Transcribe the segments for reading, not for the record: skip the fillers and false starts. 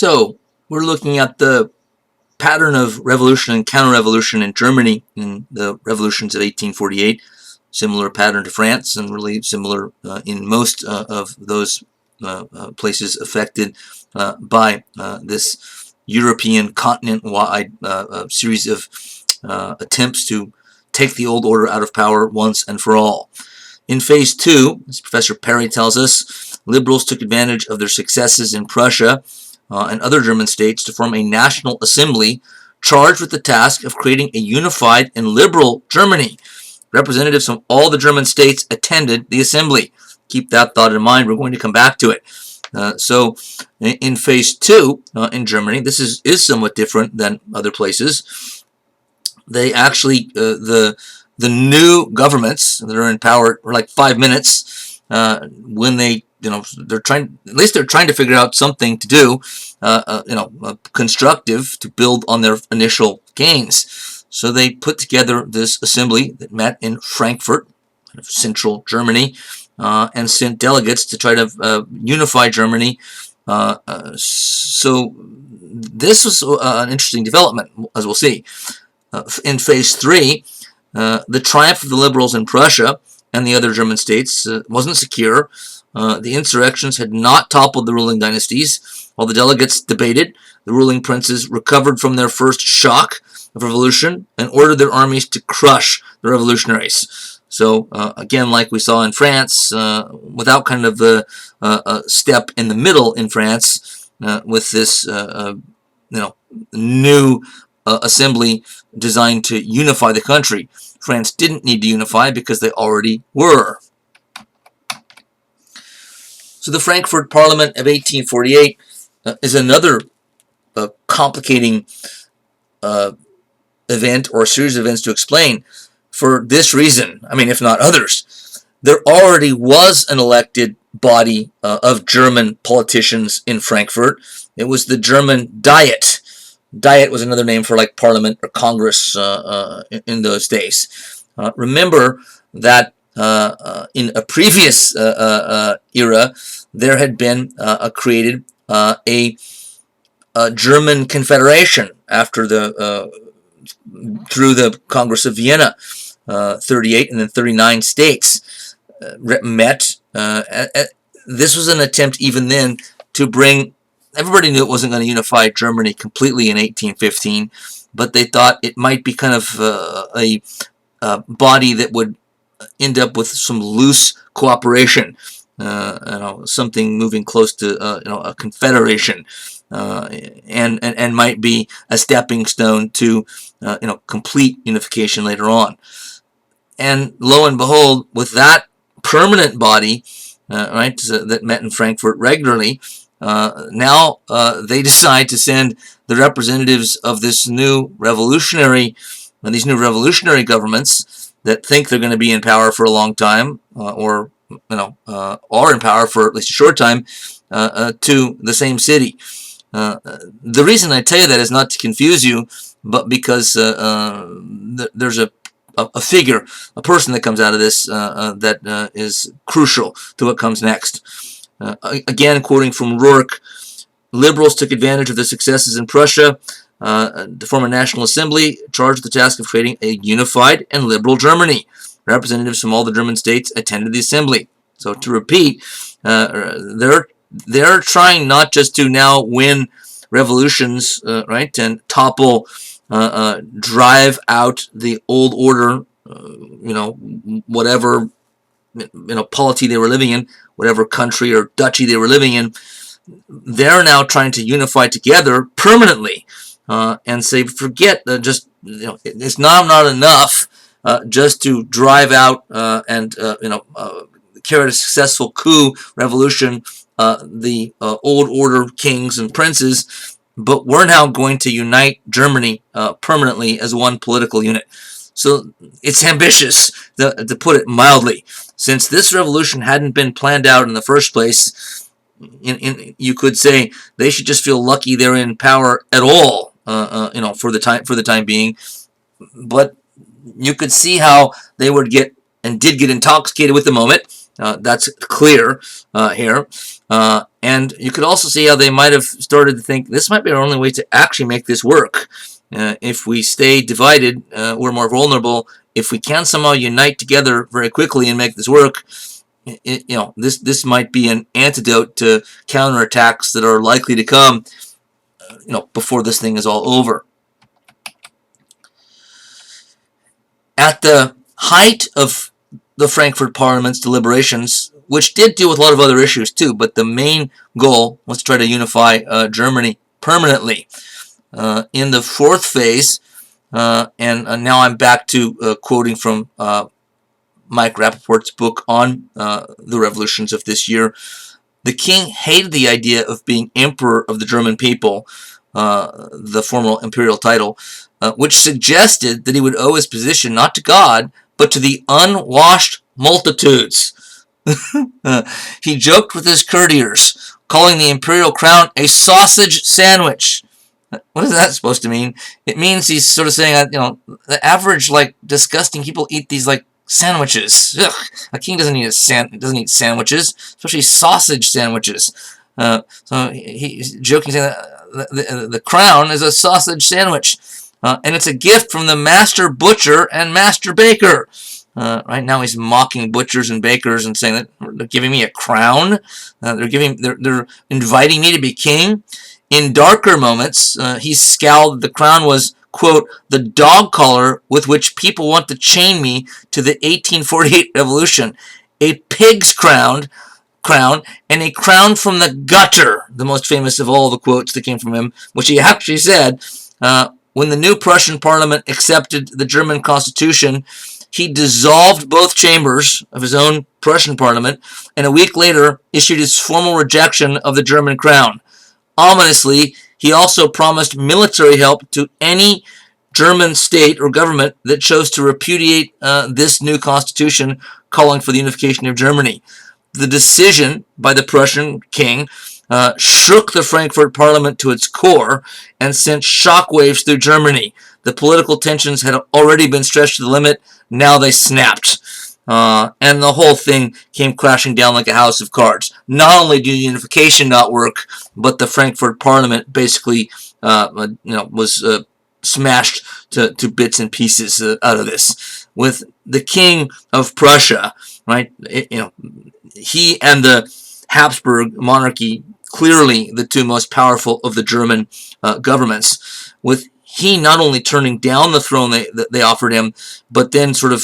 So we're looking at the pattern of revolution and counter-revolution in Germany in the revolutions of 1848. Similar pattern to France, and really similar in most of those places affected by this European continent-wide series of attempts to take the old order out of power once and for all. In phase two, as Professor Perry tells us, liberals took advantage of their successes in Prussia and other German states to form a national assembly charged with the task of creating a unified and liberal Germany. Representatives from all the German states attended the assembly. Keep that thought in mind. We're going to come back to it. So in phase two in Germany, this is somewhat different than other places. They actually, the new governments that are in power for like 5 minutes when they, they're trying to figure out something to do, constructive to build on their initial gains. So they put together this assembly that met in Frankfurt, central Germany, and sent delegates to try to unify Germany. So this was an interesting development, as we'll see. In phase three, the triumph of the liberals in Prussia and the other German states wasn't secure. The insurrections had not toppled the ruling dynasties. While the delegates debated, the ruling princes recovered from their first shock of revolution and ordered their armies to crush the revolutionaries. So again, like we saw in France, without kind of the step in the middle in France, with this new assembly designed to unify the country. France didn't need to unify because they already were. So the Frankfurt Parliament of 1848 is another complicating event or a series of events to explain for this reason. I mean, if not others. There already was an elected body of German politicians in Frankfurt. It was the German Diet. Diet was another name for like Parliament or Congress in those days. Remember that in a previous era, there had been created a German Confederation after through the Congress of Vienna, 38 and then 39 states met. This was an attempt even then to bring. Everybody knew it wasn't going to unify Germany completely in 1815, but they thought it might be kind of a body that would end up with some loose cooperation, something moving close to a confederation, and might be a stepping stone to complete unification later on. And lo and behold, with that permanent body, that met in Frankfurt regularly. Now they decide to send the representatives of this new these new revolutionary governments that think they're going to be in power for a long time, or are in power for at least a short time, to the same city. The reason I tell you that is not to confuse you, but because there's a figure, a person that comes out of this that is crucial to what comes next. Again, quoting from Rourke, liberals took advantage of the successes in Prussia to form a national assembly charged with the task of creating a unified and liberal Germany. Representatives from all the German states attended the assembly. So to repeat, they're trying not just to now win revolutions, and topple, drive out the old order, whatever polity they were living in, whatever country or duchy they were living in. They're now trying to unify together permanently and say, forget it's not enough just to drive out and carry a successful coup revolution, the old order kings and princes, but we're now going to unite Germany permanently as one political unit. So it's ambitious, to put it mildly. Since this revolution hadn't been planned out in the first place, you could say they should just feel lucky they're in power at all, for the time being. But you could see how they would get and did get intoxicated with the moment, That's clear here. And you could also see how they might have started to think this might be our only way to actually make this work. If we stay divided, we're more vulnerable. If we can somehow unite together very quickly and make this work, this might be an antidote to counterattacks that are likely to come, before this thing is all over. At the height of the Frankfurt Parliament's deliberations, which did deal with a lot of other issues too, but the main goal was to try to unify Germany permanently. In the fourth phase, and now I'm back to quoting from Mike Rappaport's book on the revolutions of this year, the king hated the idea of being emperor of the German people, the formal imperial title, which suggested that he would owe his position not to God, but to the unwashed multitudes. He joked with his courtiers, calling the imperial crown a sausage sandwich. What is that supposed to mean? It means he's sort of saying that, the average, disgusting people eat these, sandwiches. Ugh, a king doesn't eat sandwiches, especially sausage sandwiches. So he's joking, saying that the crown is a sausage sandwich, and it's a gift from the master butcher and master baker. Right now he's mocking butchers and bakers and saying that they're giving me a crown. They're inviting me to be king. In darker moments, he scowled that the crown was, quote, the dog collar with which people want to chain me to the 1848 revolution. A pig's crown, and a crown from the gutter, the most famous of all the quotes that came from him, which he actually said, when the new Prussian parliament accepted the German constitution, he dissolved both chambers of his own Prussian parliament, and a week later issued his formal rejection of the German crown. Ominously, he also promised military help to any German state or government that chose to repudiate this new constitution calling for the unification of Germany. The decision by the Prussian king shook the Frankfurt Parliament to its core and sent shockwaves through Germany. The political tensions had already been stretched to the limit. Now they snapped. And the whole thing came crashing down like a house of cards. Not only did unification not work, but the Frankfurt Parliament basically was smashed to bits and pieces out of this. With the King of Prussia, right? He and the Habsburg monarchy, clearly the two most powerful of the German governments, with he not only turning down the throne they offered him, but then sort of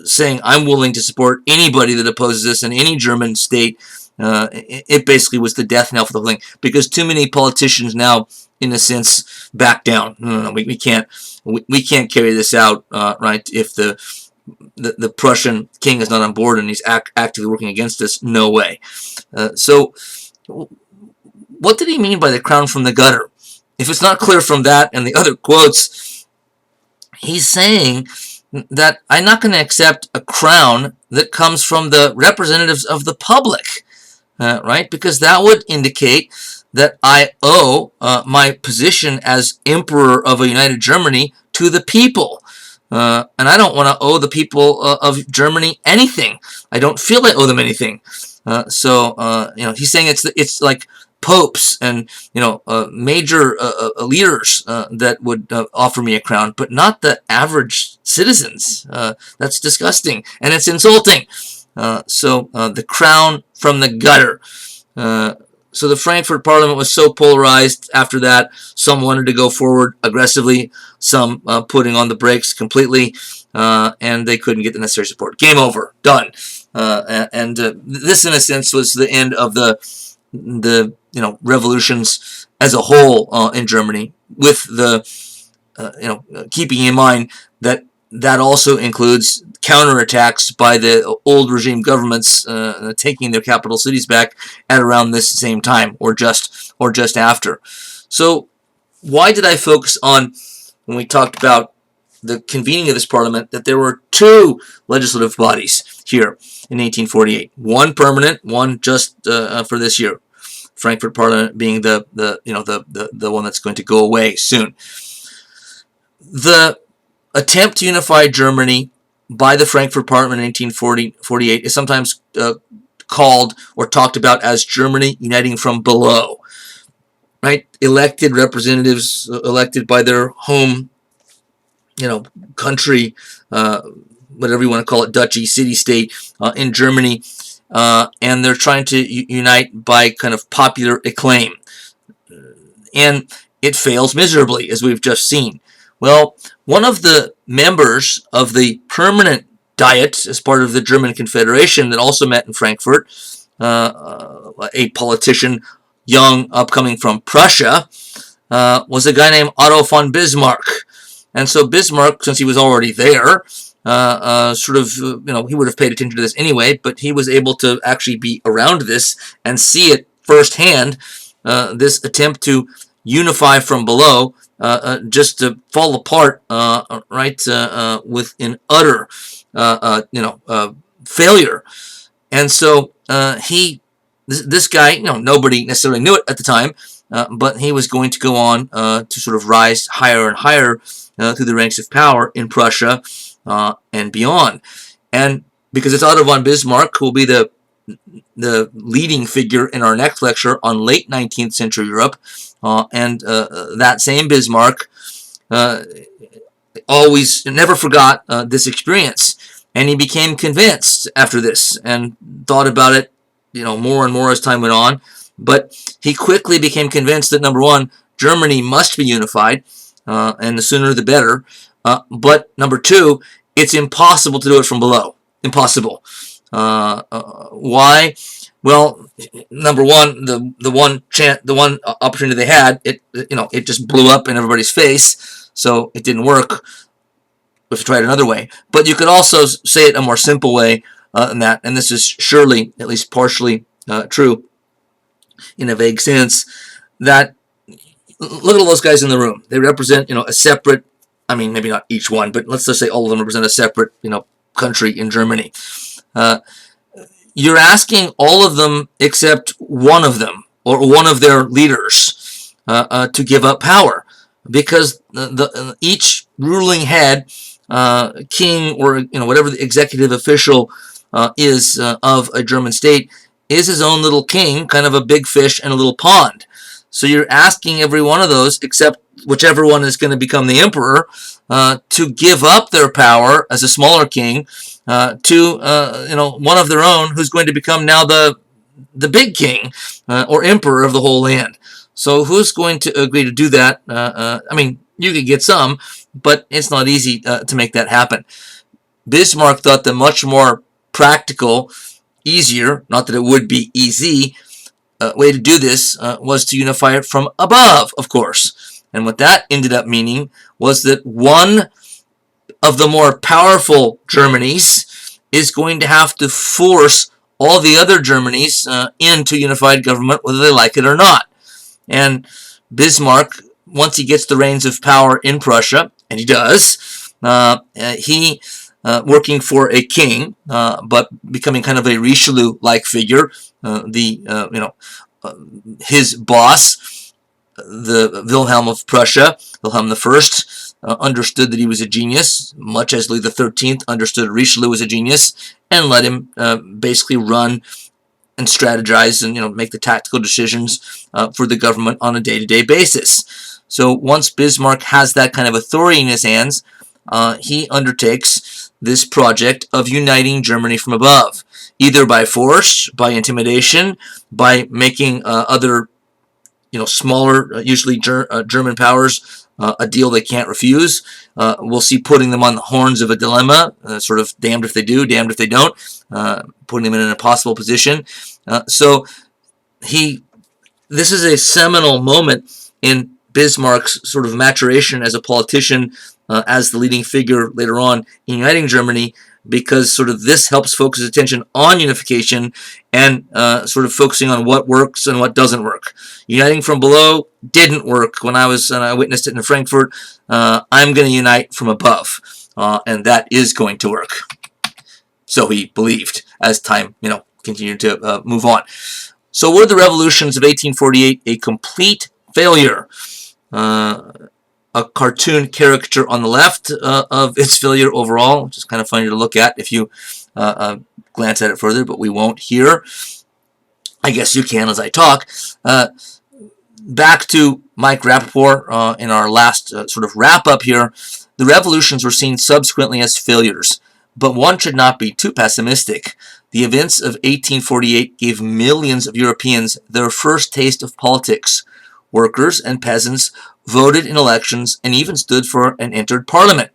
saying, I'm willing to support anybody that opposes this in any German state. It basically was the death knell for the whole thing, because too many politicians now, in a sense, back down. No, we can't carry this out, right? If the Prussian king is not on board and he's actively working against us, no way. So what did he mean by the crown from the gutter? If it's not clear from that and the other quotes, he's saying that I'm not going to accept a crown that comes from the representatives of the public, right? Because that would indicate that I owe my position as emperor of a united Germany to the people. And I don't want to owe the people of Germany anything. I don't feel I owe them anything. So he's saying it's like popes and major leaders that would offer me a crown, but not the average citizens. That's disgusting and it's insulting. So the crown from the gutter. So the Frankfurt Parliament was so polarized after that. Some wanted to go forward aggressively, some putting on the brakes completely, and they couldn't get the necessary support. Game over. Done. And this, in a sense, was the end of the revolutions as a whole in Germany, with the keeping in mind that also includes counterattacks by the old regime governments taking their capital cities back at around this same time, or just after. So why did I focus on, when we talked about the convening of this parliament, that there were two legislative bodies here in 1848, one permanent, one just for this year. Frankfurt Parliament being the one that's going to go away soon. The attempt to unify Germany by the Frankfurt Parliament in 1848 is sometimes called or talked about as Germany uniting from below. Right? Elected representatives, elected by their home, country, whatever you want to call it, duchy, city-state in Germany, and they're trying to unite by kind of popular acclaim. And it fails miserably, as we've just seen. Well, one of the members of the permanent Diet, as part of the German Confederation that also met in Frankfurt, a politician, young, upcoming from Prussia, was a guy named Otto von Bismarck. And so Bismarck, since he was already there, he would have paid attention to this anyway, but he was able to actually be around this and see it firsthand, this attempt to unify from below, just to fall apart, with an utter, failure. And so this guy, nobody necessarily knew it at the time, but he was going to go on to sort of rise higher and higher through the ranks of power in Prussia and beyond. And because it's Otto von Bismarck who will be the leading figure in our next lecture on late 19th century Europe, and that same Bismarck always never forgot this experience, and he became convinced after this and thought about it, more and more as time went on. But he quickly became convinced that, number one, Germany must be unified, and the sooner the better. But number two, it's impossible to do it from below. Impossible. Why? Well, number one, the one opportunity they had, it just blew up in everybody's face, so it didn't work. We have to try it another way. But you could also say it a more simple way than that, and this is surely, at least partially, true in a vague sense, that look at all those guys in the room. They represent, a separate, maybe not each one, but let's just say all of them represent a separate, country in Germany. You're asking all of them except one of them, or one of their leaders, to give up power, because each ruling head, king, or whatever the executive official is of a German state, is his own little king, kind of a big fish in a little pond. So you're asking every one of those, except whichever one is going to become the emperor, to give up their power as a smaller king to one of their own, who's going to become now the big king or emperor of the whole land. So who's going to agree to do that? You could get some, but it's not easy to make that happen. Bismarck thought the much more practical, easier, not that it would be easy, way to do this was to unify it from above, of course. And what that ended up meaning was that one of the more powerful Germanys is going to have to force all the other Germanys into unified government, whether they like it or not. And Bismarck, once he gets the reins of power in Prussia, and he does, he working for a king, but becoming kind of a Richelieu-like figure, his boss, the Wilhelm of Prussia, Wilhelm I, understood that he was a genius, much as Louis XIII understood Richelieu was a genius, and let him basically run and strategize and make the tactical decisions for the government on a day-to-day basis. So once Bismarck has that kind of authority in his hands, he undertakes this project of uniting Germany from above, either by force, by intimidation, by making other, smaller, usually German powers, a deal they can't refuse. We'll see putting them on the horns of a dilemma, sort of damned if they do, damned if they don't, putting them in an impossible position. So this is a seminal moment in Bismarck's sort of maturation as a politician, as the leading figure later on in uniting Germany, because sort of this helps focus attention on unification and sort of focusing on what works and what doesn't work. Uniting from below didn't work when I witnessed it in Frankfurt. I'm going to unite from above, and that is going to work. So he believed as time, continued to move on. So were the revolutions of 1848 a complete failure? a cartoon caricature on the left of its failure overall, which is kind of funny to look at if you glance at it further, but we won't here. I guess you can as I talk. Back to Mike Rappaport in our last sort of wrap-up here. The revolutions were seen subsequently as failures, but one should not be too pessimistic. The events of 1848 gave millions of Europeans their first taste of politics. Workers and peasants voted in elections and even stood for and entered parliament.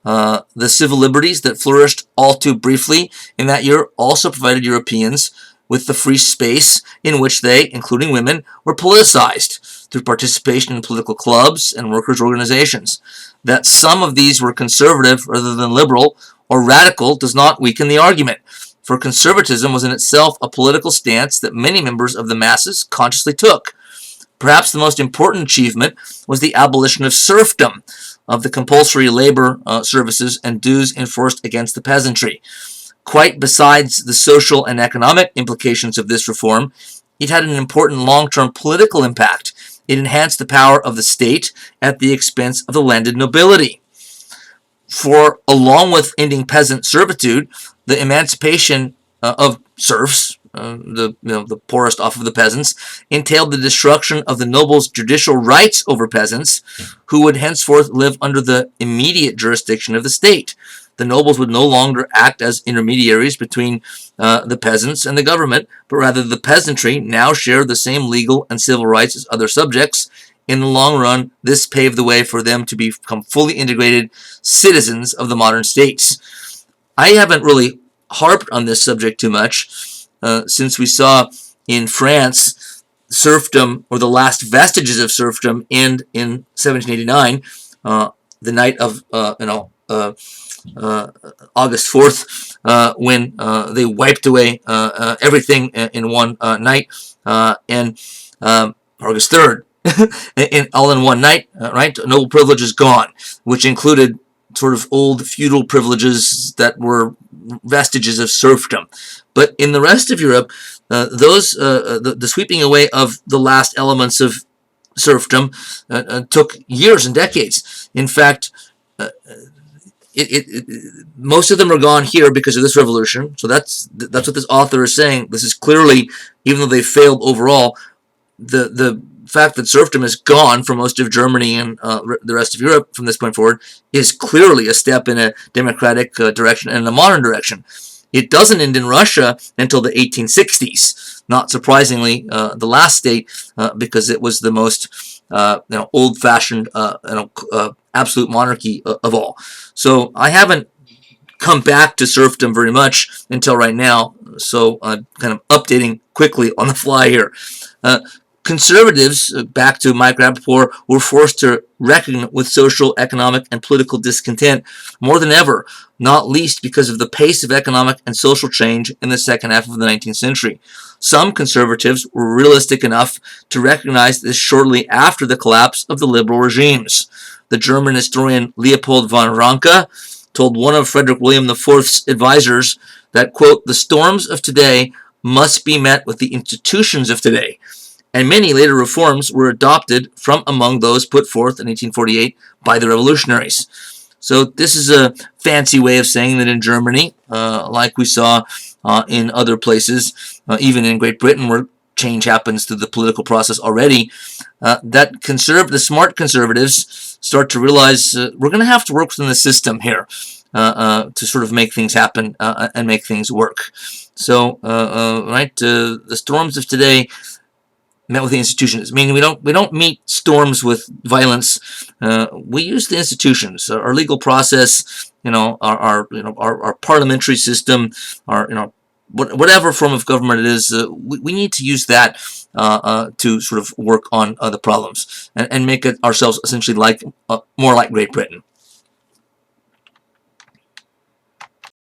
The civil liberties that flourished all too briefly in that year also provided Europeans with the free space in which they, including women, were politicized through participation in political clubs and workers' organizations. That some of these were conservative rather than liberal or radical does not weaken the argument, for conservatism was in itself a political stance that many members of the masses consciously took. Perhaps the most important achievement was the abolition of serfdom, of the compulsory labor services and dues enforced against the peasantry. Quite besides the social and economic implications of this reform, it had an important long-term political impact. It enhanced the power of the state at the expense of the landed nobility. For, along with ending peasant servitude, the emancipation of serfs, the poorest off of the peasants, entailed the destruction of the nobles' judicial rights over peasants, who would henceforth live under the immediate jurisdiction of the state. The nobles would no longer act as intermediaries between the peasants and the government, but rather the peasantry now shared the same legal and civil rights as other subjects. In the long run, this paved the way for them to become fully integrated citizens of the modern states. I haven't really harped on this subject too much, since we saw in France serfdom, or the last vestiges of serfdom, end in 1789, the night of August 4th, when they wiped away everything in one night, and August 3rd, all in one night, right? Noble privilege is gone, which included sort of old feudal privileges that were vestiges of serfdom. But in the rest of Europe, the sweeping away of the last elements of serfdom took years and decades. In fact, most of them are gone here because of this revolution. So that's what this author is saying. This is clearly, even though they failed overall, the fact that serfdom is gone for most of Germany and the rest of Europe from this point forward is clearly a step in a democratic direction and a modern direction. It doesn't end in Russia until the 1860s. Not surprisingly, the last state, because it was the most old-fashioned absolute monarchy of all. So I haven't come back to serfdom very much until right now. So I'm kind of updating quickly on the fly here. Conservatives, back to Mike Rappaport, were forced to reckon with social, economic, and political discontent more than ever, not least because of the pace of economic and social change in the second half of the 19th century. Some conservatives were realistic enough to recognize this shortly after the collapse of the liberal regimes. The German historian Leopold von Ranke told one of Frederick William IV's advisors that, quote, "the storms of today must be met with the institutions of today." And many later reforms were adopted from among those put forth in 1848 by the revolutionaries. So this is a fancy way of saying that in Germany, like we saw in other places, even in Great Britain, where change happens through the political process already, that the smart conservatives start to realize we're going to have to work within the system here to sort of make things happen and make things work. So, the storms of today met with the institutions. Meaning we don't meet storms with violence. We use the institutions, our legal process, our parliamentary system, our whatever form of government it is. We need to use that to sort of work on the problems and make it ourselves essentially more like Great Britain.